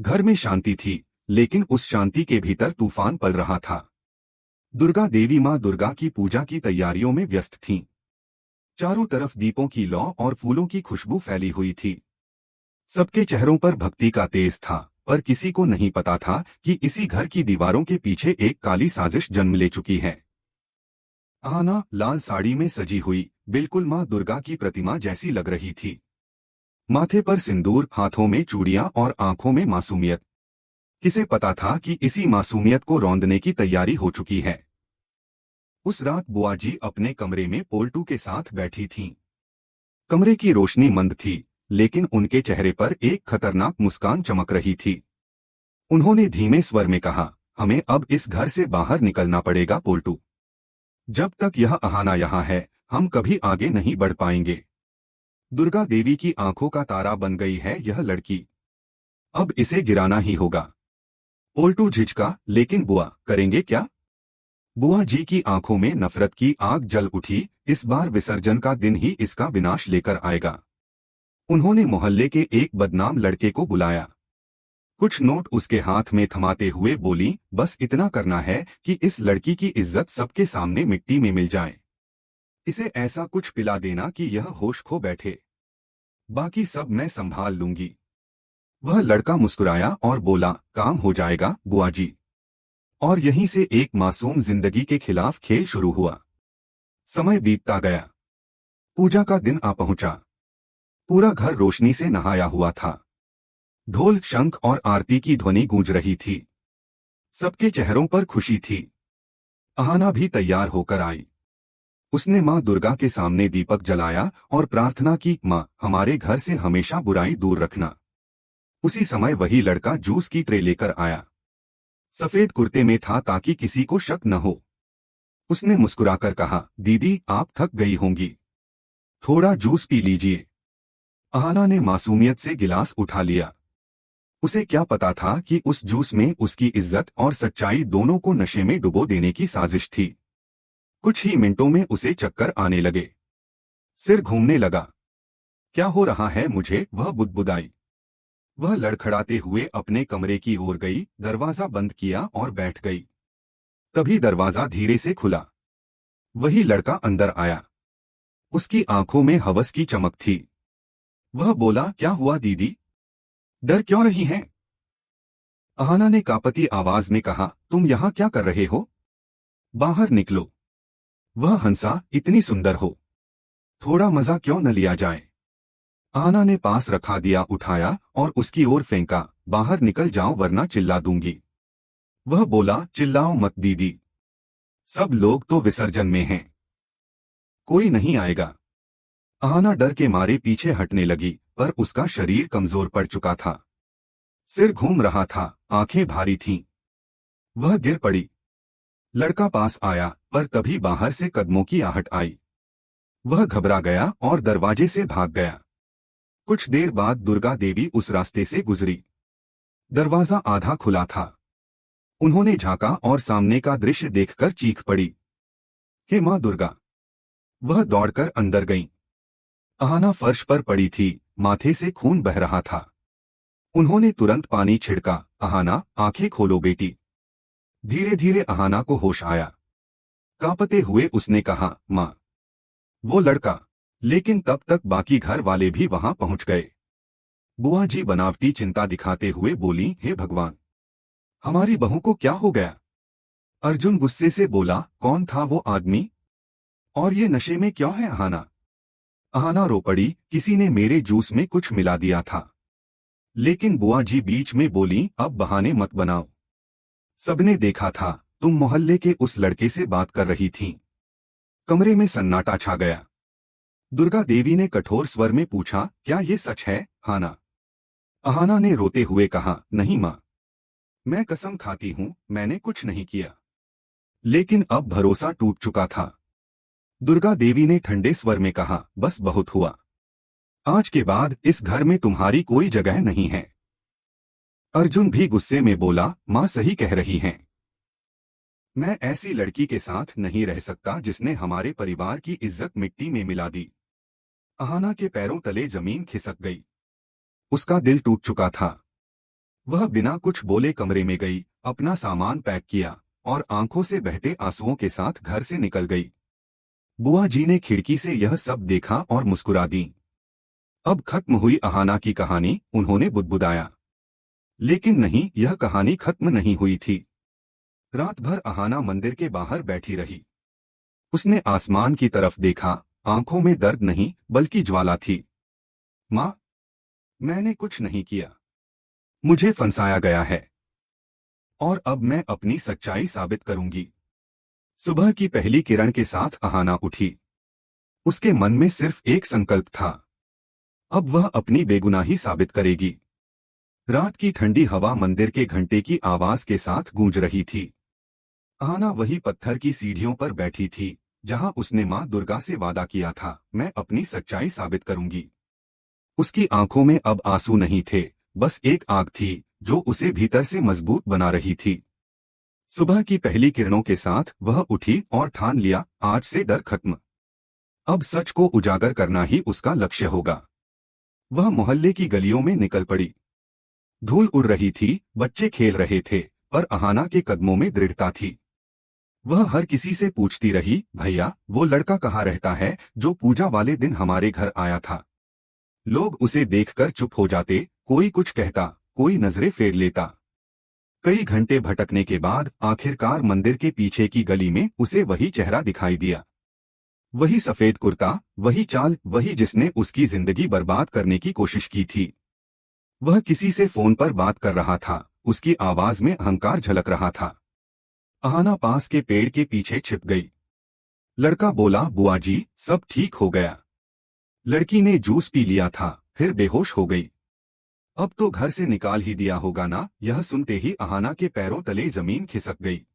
घर में शांति थी, लेकिन उस शांति के भीतर तूफान पल रहा था। दुर्गा देवी माँ दुर्गा की पूजा की तैयारियों में व्यस्त थीं। चारों तरफ दीपों की लौ और फूलों की खुशबू फैली हुई थी। सबके चेहरों पर भक्ति का तेज था, पर किसी को नहीं पता था कि इसी घर की दीवारों के पीछे एक काली साजिश जन्म ले चुकी है। आना लाल साड़ी में सजी हुई, बिल्कुल माँ दुर्गा की प्रतिमा जैसी लग रही थी। माथे पर सिंदूर, हाथों में चूड़ियां और आंखों में मासूमियत। किसे पता था कि इसी मासूमियत को रौंदने की तैयारी हो चुकी है। उस रात बुआ जी अपने कमरे में पोल्टू के साथ बैठी थीं। कमरे की रोशनी मंद थी, लेकिन उनके चेहरे पर एक खतरनाक मुस्कान चमक रही थी। उन्होंने धीमे स्वर में कहा, हमें अब इस घर से बाहर निकलना पड़ेगा पोल्टू। जब तक यह अहाना यहाँ है, हम कभी आगे नहीं बढ़ पाएंगे। दुर्गा देवी की आंखों का तारा बन गई है यह लड़की। अब इसे गिराना ही होगा। पोल्टू झिझका, लेकिन बुआ करेंगे क्या? बुआ जी की आंखों में नफरत की आग जल उठी। इस बार विसर्जन का दिन ही इसका विनाश लेकर आएगा। उन्होंने मोहल्ले के एक बदनाम लड़के को बुलाया। कुछ नोट उसके हाथ में थमाते हुए बोली, बस इतना करना है कि इस लड़की की इज्जत सबके सामने मिट्टी में मिल जाए। इसे ऐसा कुछ पिला देना कि यह होश खो बैठे। बाकी सब मैं संभाल लूंगी। वह लड़का मुस्कुराया और बोला, काम हो जाएगा बुआ जी। और यहीं से एक मासूम जिंदगी के खिलाफ खेल शुरू हुआ। समय बीतता गया। पूजा का दिन आ पहुंचा। पूरा घर रोशनी से नहाया हुआ था। ढोल, शंख और आरती की ध्वनि गूंज रही थी। सबके चेहरों पर खुशी थी। अहाना भी तैयार होकर आई। उसने माँ दुर्गा के सामने दीपक जलाया और प्रार्थना की, माँ हमारे घर से हमेशा बुराई दूर रखना। उसी समय वही लड़का जूस की ट्रे लेकर आया। सफेद कुर्ते में था ताकि किसी को शक न हो। उसने मुस्कुराकर कहा, दीदी आप थक गई होंगी, थोड़ा जूस पी लीजिए। अहाना ने मासूमियत से गिलास उठा लिया। उसे क्या पता था कि उस जूस में उसकी इज्जत और सच्चाई दोनों को नशे में डुबो देने की साजिश थी। कुछ ही मिनटों में उसे चक्कर आने लगे। सिर घूमने लगा। क्या हो रहा है मुझे, वह बुदबुदाई। वह लड़खड़ाते हुए अपने कमरे की ओर गई, दरवाजा बंद किया और बैठ गई। तभी दरवाजा धीरे से खुला। वही लड़का अंदर आया। उसकी आंखों में हवस की चमक थी। वह बोला, क्या हुआ दीदी, डर क्यों रही हैं? अहाना ने कांपती आवाज में कहा, तुम यहाँ क्या कर रहे हो? बाहर निकलो। वह हंसा, इतनी सुंदर हो, थोड़ा मजा क्यों न लिया जाए? अहाना ने पास रखा दिया उठाया और उसकी ओर फेंका, बाहर निकल जाओ वरना चिल्ला दूंगी। वह बोला, चिल्लाओ मत दीदी, सब लोग तो विसर्जन में हैं, कोई नहीं आएगा। अहाना डर के मारे पीछे हटने लगी, पर उसका शरीर कमजोर पड़ चुका था। सिर घूम रहा था, आंखें भारी थीं। वह गिर पड़ी। लड़का पास आया, पर तभी बाहर से कदमों की आहट आई। वह घबरा गया और दरवाजे से भाग गया। कुछ देर बाद दुर्गा देवी उस रास्ते से गुजरी। दरवाजा आधा खुला था। उन्होंने झांका और सामने का दृश्य देखकर चीख पड़ी, हे माँ दुर्गा! वह दौड़कर अंदर गईं। अहाना फर्श पर पड़ी थी, माथे से खून बह रहा था। उन्होंने तुरंत पानी छिड़का, अहाना आंखें खोलो बेटी। धीरे धीरे अहाना को होश आया। कांपते हुए उसने कहा, माँ। वो लड़का। लेकिन तब तक बाकी घर वाले भी वहां पहुंच गए। बुआ जी बनावटी चिंता दिखाते हुए बोली, हे भगवान, हमारी बहू को क्या हो गया? अर्जुन गुस्से से बोला, कौन था वो आदमी? और ये नशे में क्यों है अहाना? अहाना रो पड़ी, किसी ने मेरे जूस में कुछ मिला दिया था। लेकिन बुआ जी बीच में बोली, अब बहाने मत बनाओ। सबने देखा था, तुम मोहल्ले के उस लड़के से बात कर रही थीं। कमरे में सन्नाटा छा गया। दुर्गा देवी ने कठोर स्वर में पूछा, क्या ये सच है, हाना? अहाना ने रोते हुए कहा, नहीं माँ, मैं कसम खाती हूँ मैंने कुछ नहीं किया। लेकिन अब भरोसा टूट चुका था। दुर्गा देवी ने ठंडे स्वर में कहा, बस बहुत हुआ। आज के बाद इस घर में तुम्हारी कोई जगह नहीं है। अर्जुन भी गुस्से में बोला, माँ सही कह रही हैं। मैं ऐसी लड़की के साथ नहीं रह सकता जिसने हमारे परिवार की इज्जत मिट्टी में मिला दी। अहाना के पैरों तले जमीन खिसक गई। उसका दिल टूट चुका था। वह बिना कुछ बोले कमरे में गई, अपना सामान पैक किया और आंखों से बहते आंसुओं के साथ घर से निकल गई। बुआ जी ने खिड़की से यह सब देखा और मुस्कुरा दी। अब खत्म हुई अहाना की कहानी, उन्होंने बुदबुदाया। लेकिन नहीं, यह कहानी खत्म नहीं हुई थी। रात भर अहाना मंदिर के बाहर बैठी रही। उसने आसमान की तरफ देखा, आंखों में दर्द नहीं बल्कि ज्वाला थी। माँ, मैंने कुछ नहीं किया। मुझे फंसाया गया है और अब मैं अपनी सच्चाई साबित करूंगी। सुबह की पहली किरण के साथ अहाना उठी। उसके मन में सिर्फ एक संकल्प था, अब वह अपनी बेगुनाही साबित करेगी। रात की ठंडी हवा मंदिर के घंटे की आवाज के साथ गूंज रही थी। अहाना वही पत्थर की सीढ़ियों पर बैठी थी जहां उसने मां दुर्गा से वादा किया था, मैं अपनी सच्चाई साबित करूंगी। उसकी आंखों में अब आंसू नहीं थे, बस एक आग थी जो उसे भीतर से मजबूत बना रही थी। सुबह की पहली किरणों के साथ वह उठी और ठान लिया, आज से डर खत्म। अब सच को उजागर करना ही उसका लक्ष्य होगा। वह मोहल्ले की गलियों में निकल पड़ी। धूल उड़ रही थी, बच्चे खेल रहे थे, पर अहाना के कदमों में दृढ़ता थी। वह हर किसी से पूछती रही, भैया, वो लड़का कहाँ रहता है जो पूजा वाले दिन हमारे घर आया था? लोग उसे देखकर चुप हो जाते, कोई कुछ कहता, कोई नजरें फेर लेता। कई घंटे भटकने के बाद आखिरकार मंदिर के पीछे की गली में उसे वही चेहरा दिखाई दिया। वही सफेद कुर्ता, वही चाल, वही जिसने उसकी जिंदगी बर्बाद करने की कोशिश की थी। वह किसी से फोन पर बात कर रहा था, उसकी आवाज में अहंकार झलक रहा था। अहाना पास के पेड़ के पीछे छिप गई। लड़का बोला, बुआ जी, सब ठीक हो गया। लड़की ने जूस पी लिया था, फिर बेहोश हो गई। अब तो घर से निकाल ही दिया होगा ना? यह सुनते ही अहाना के पैरों तले जमीन खिसक गई।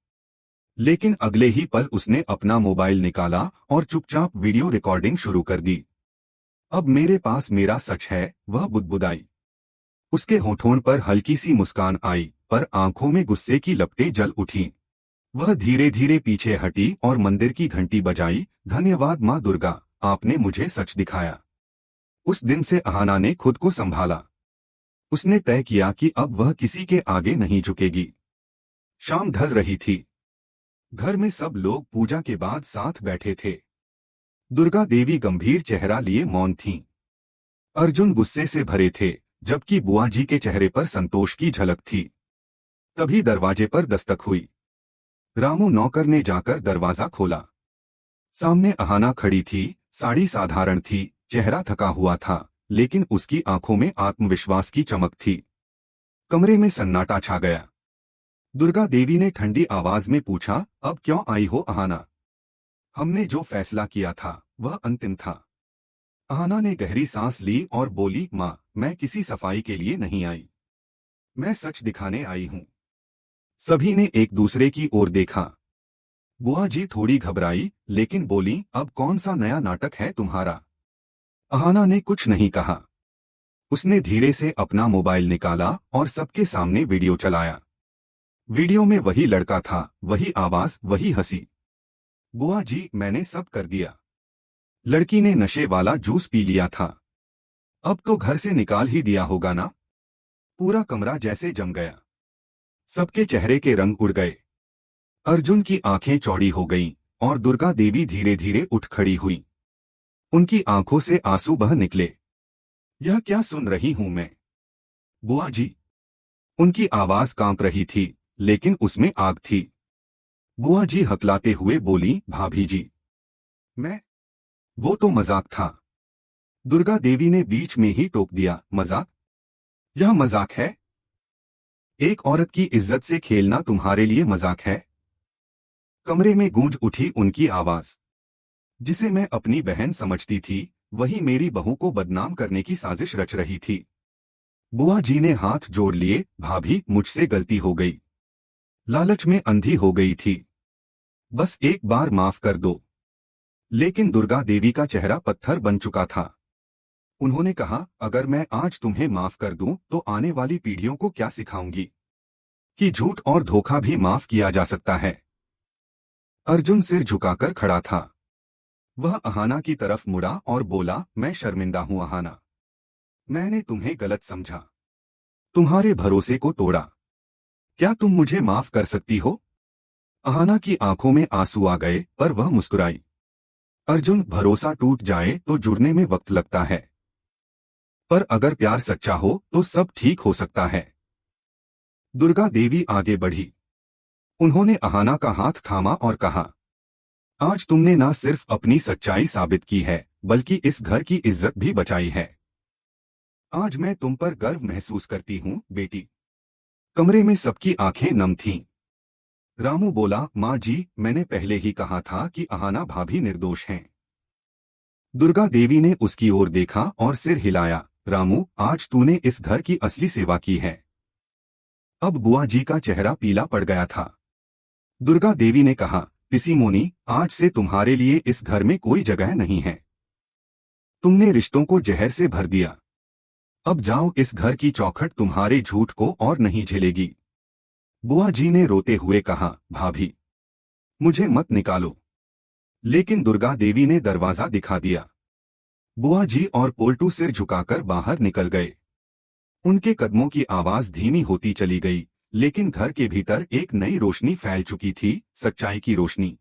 लेकिन अगले ही पल उसने अपना मोबाइल निकाला और चुपचाप वीडियो रिकॉर्डिंग शुरू कर दी। अब मेरे पास मेरा सच है, वह बुदबुदाई। उसके होठों पर हल्की सी मुस्कान आई, पर आंखों में गुस्से की लपटें जल उठीं। वह धीरे धीरे पीछे हटी और मंदिर की घंटी बजाई, धन्यवाद माँ दुर्गा, आपने मुझे सच दिखाया। उस दिन से अहाना ने खुद को संभाला। उसने तय किया कि अब वह किसी के आगे नहीं झुकेगी। शाम ढल रही थी। घर में सब लोग पूजा के बाद साथ बैठे थे। दुर्गा देवी गंभीर चेहरा लिए मौन थीं। अर्जुन गुस्से से भरे थे, जबकि बुआ जी के चेहरे पर संतोष की झलक थी। तभी दरवाजे पर दस्तक हुई। रामू नौकर ने जाकर दरवाजा खोला। सामने अहाना खड़ी थी, साड़ी साधारण थी, चेहरा थका हुआ था, लेकिन उसकी आंखों में आत्मविश्वास की चमक थी। कमरे में सन्नाटा छा गया। दुर्गा देवी ने ठंडी आवाज में पूछा, अब क्यों आई हो अहाना? हमने जो फैसला किया था वह अंतिम था। अहाना ने गहरी सांस ली और बोली, माँ, मैं किसी सफाई के लिए नहीं आई। मैं सच दिखाने आई हूँ। सभी ने एक दूसरे की ओर देखा। बुआ जी थोड़ी घबराई, लेकिन बोली, अब कौन सा नया नाटक है तुम्हारा? अहाना ने कुछ नहीं कहा। उसने धीरे से अपना मोबाइल निकाला और सबके सामने वीडियो चलाया। वीडियो में वही लड़का था, वही आवाज, वही हंसी। बुआ जी, मैंने सब कर दिया। लड़की ने नशे वाला जूस पी लिया था। अब तो घर से निकाल ही दिया होगा ना? पूरा कमरा जैसे जम गया। सबके चेहरे के रंग उड़ गए। अर्जुन की आंखें चौड़ी हो गईं और दुर्गा देवी धीरे धीरे उठ खड़ी हुई। उनकी आंखों से आंसू बह निकले। यह क्या सुन रही हूं मैं? बुआ जी। उनकी आवाज कांप रही थी, लेकिन उसमें आग थी। बुआ जी हकलाते हुए बोली, भाभी जी, मैं, वो तो मजाक था। दुर्गा देवी ने बीच में ही टोक दिया, मजाक? यह मजाक है? एक औरत की इज्जत से खेलना तुम्हारे लिए मजाक है? कमरे में गूंज उठी उनकी आवाज। जिसे मैं अपनी बहन समझती थी, वही मेरी बहू को बदनाम करने की साजिश रच रही थी। बुआ जी ने हाथ जोड़ लिए, भाभी, मुझसे गलती हो गई। लालच में अंधी हो गई थी। बस एक बार माफ कर दो। लेकिन दुर्गा देवी का चेहरा पत्थर बन चुका था। उन्होंने कहा, अगर मैं आज तुम्हें माफ कर दूं तो आने वाली पीढ़ियों को क्या सिखाऊंगी कि झूठ और धोखा भी माफ किया जा सकता है। अर्जुन सिर झुकाकर खड़ा था। वह अहाना की तरफ मुड़ा और बोला, मैं शर्मिंदा हूं अहाना। मैंने तुम्हें गलत समझा। तुम्हारे भरोसे को तोड़ा। क्या तुम मुझे माफ कर सकती हो? अहाना की आंखों में आंसू आ गए, पर वह मुस्कुराई। अर्जुन, भरोसा टूट जाए तो जुड़ने में वक्त लगता है, पर अगर प्यार सच्चा हो तो सब ठीक हो सकता है। दुर्गा देवी आगे बढ़ी। उन्होंने अहाना का हाथ थामा और कहा, आज तुमने न सिर्फ अपनी सच्चाई साबित की है, बल्कि इस घर की इज्जत भी बचाई है। आज मैं तुम पर गर्व महसूस करती हूँ, बेटी। कमरे में सबकी आंखें नम थीं। रामू बोला, माँ जी, मैंने पहले ही कहा था कि अहाना भाभी निर्दोष हैं। दुर्गा देवी ने उसकी ओर देखा और सिर हिलाया। रामू, आज तूने इस घर की असली सेवा की है। अब बुआ जी का चेहरा पीला पड़ गया था। दुर्गा देवी ने कहा, पिसीमोनी, आज से तुम्हारे लिए इस घर में कोई जगह नहीं है। तुमने रिश्तों को जहर से भर दिया। अब जाओ, इस घर की चौखट तुम्हारे झूठ को और नहीं झेलेगी। बुआ जी ने रोते हुए कहा, भाभी, मुझे मत निकालो। लेकिन दुर्गा देवी ने दरवाजा दिखा दिया। बुआ जी और पोल्टू सिर झुकाकर बाहर निकल गए। उनके कदमों की आवाज धीमी होती चली गई, लेकिन घर के भीतर एक नई रोशनी फैल चुकी थी, सच्चाई की रोशनी।